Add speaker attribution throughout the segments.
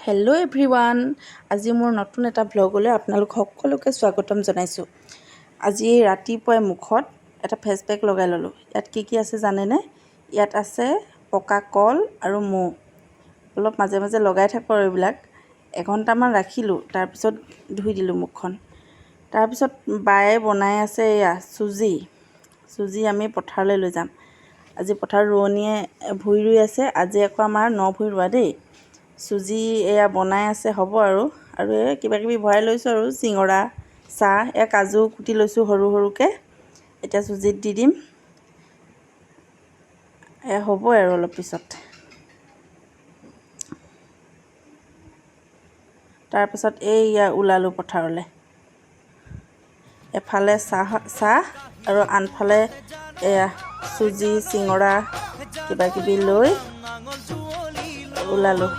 Speaker 1: Hello' everyone, আজি মোৰ নতুন এটা ভ্লগলৈ আপোনালোক সকলোকে স্বাগতম জনাইছোঁ। আজি ৰাতিপুৱাই মুখত এটা ফেচ পেক লগাই ল'লোঁ। ইয়াত কি আছে জানেনে? ইয়াত আছে পকা কল আৰু মৌ। অলপ মাজে মাজে লগাই থাকোঁ আৰু এইবিলাক। এঘণ্টামান ৰাখিলোঁ, তাৰপিছত ধুই দিলোঁ মুখখন। তাৰপিছত বায়ে বনাই আছে এয়া চুজি আমি পথাৰলৈ লৈ যাম। আজি পথাৰ ৰোৱনীয়ে ভুই ৰুই আছে। আজি আকৌ আমাৰ 9 ভুই ৰোৱা দেই। চুজি এয়া বনাই আছে, হ'ব আৰু কিবাকিবি ভৰাই লৈছোঁ আৰু চিঙৰা, চাহ, এয়া কাজু কুটি লৈছোঁ সৰু সৰুকৈ। এতিয়া চুজিত দি দিম, এয়া হ'বই আৰু অলপ পিছত। তাৰপিছত এয়া ওলালোঁ পথাৰলৈ। এফালে চাহ আৰু আনফালে এয়া চুজি, চিঙৰা কিবাকিবি লৈ ওলালোঁ।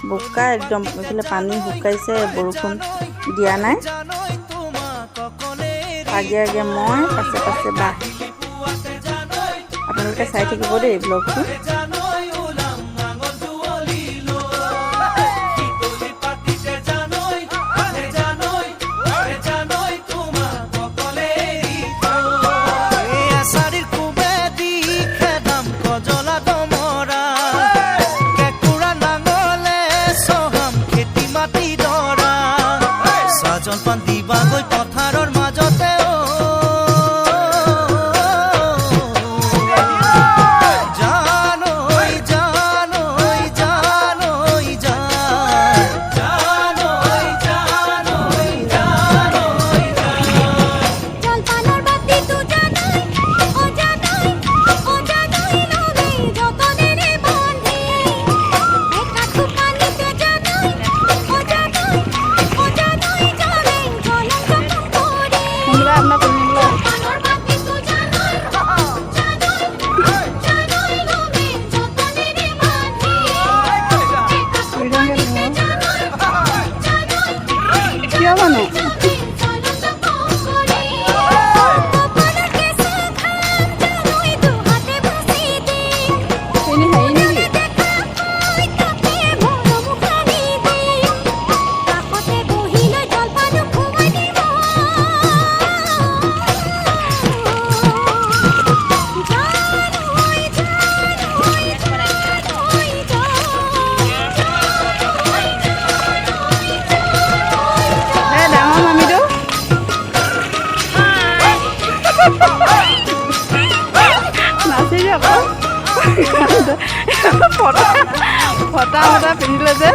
Speaker 1: বোকা একদম, এইফালে পানী শুকাইছে, বৰষুণ দিয়া নাই। আগে আগে মই, পাছে পাছে বা। আপোনালোকে চাই থাকিব দেই ব্লগটো।
Speaker 2: জলপান দিবা গৈ পথাৰৰ মাজতে
Speaker 1: ফটা ফটা পিন্ধিলে যে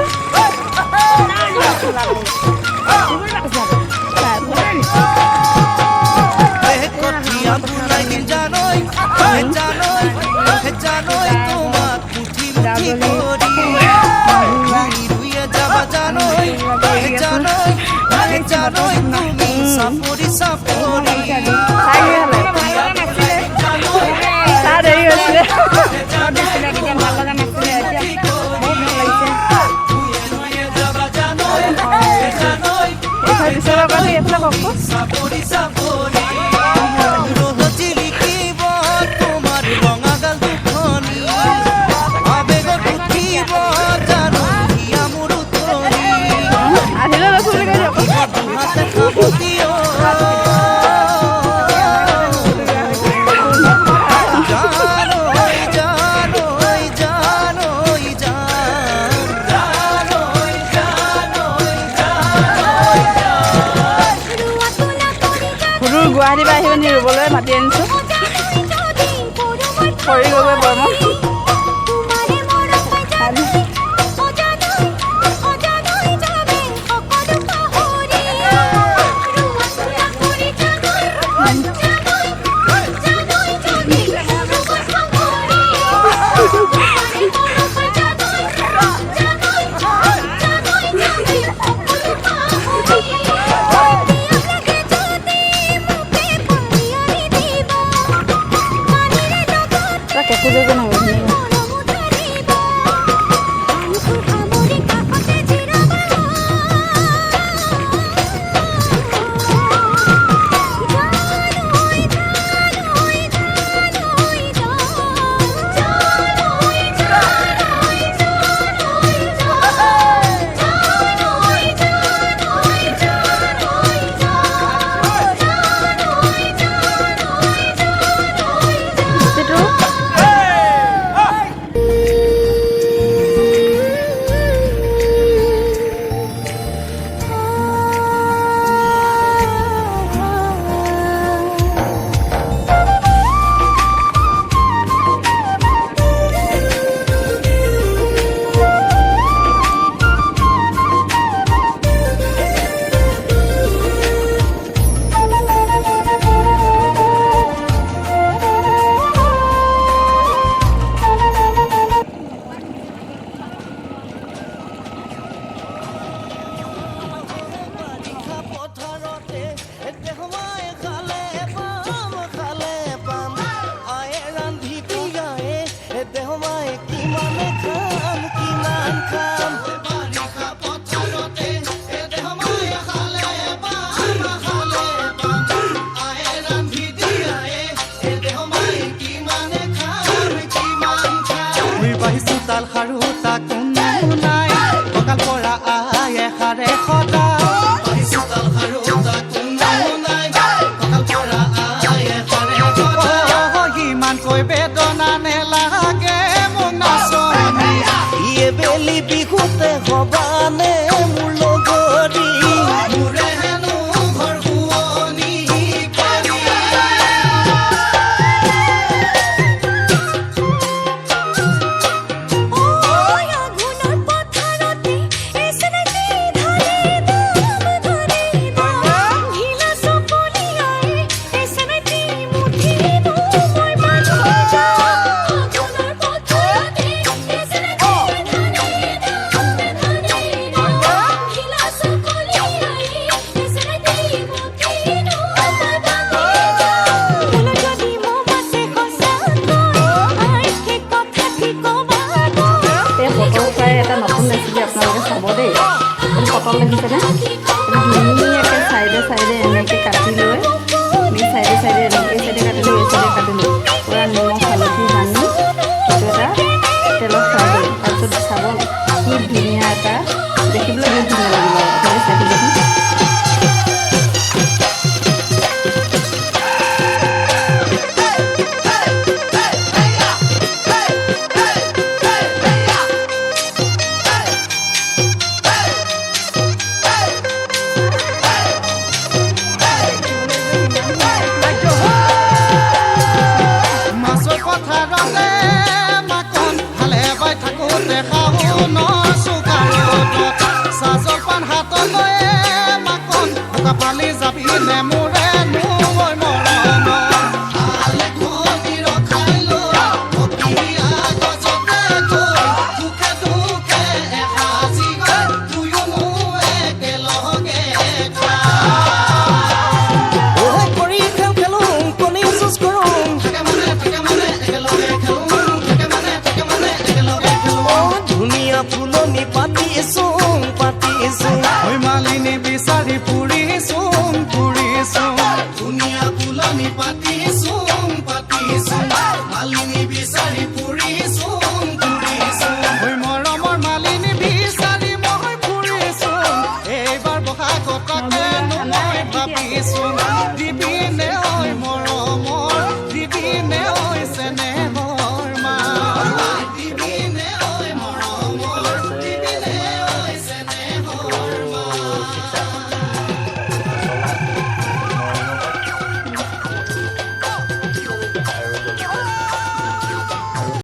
Speaker 1: গুৱাহাটীৰ পৰা আহি পিনি ৰুবলৈ মাতি আনিছোঁ। খৰি গগৈ বৰ্মন কেঁচু যে
Speaker 2: এষাৰে সদায় চোতাল সাৰো তাক কোনেও নাই কঁকাল পৰা আই এষাৰে সদায় ইমানকৈ বেদনা নেলাগে মোক নাচনী ইয়ে বেলি বিহুতে হবানে মোৰ লগৰী মোৰে হেনো ঘৰ শুৱনি পানী
Speaker 1: এটা নতুন ৰেচিপি আপোনালোকে চাব দেই পটল লাগিছেনে ধুনীয়াকৈ চাইডে চাইডে এনেকৈ কাটি লৈ আমি চাইডে চাইডে এনেকৈ চাইডে কাটিলোঁ এই চাইডে কাটিলোঁ পূৰা নিমখ হালধি সানি এইটো এটা তেলত ফ্ৰাই কৰিম তাৰপিছত চাব কি ধুনীয়া এটা দেখিবলৈ বহুত ধুনীয়া লাগিব আপোনালোকে চাই দিবচোন পালি যাবি নে মোৰে মই মৰম আলে খনি ৰখাই লৈ অকিয়া গজতে গৈ দুখে দুখে এসাজি গৈ তুয়ো মোৰ একেলগে ঐ কৰি খেল খেলো কণী যুঁজ কৰোঁ থাকে মানে একেলগে খেলোঁ থাকে মানে একেলগে খেলোঁ ধুনীয়া ফুলনি পাতিছোঁ ঐ মালিনী বিচাৰি ফুৰি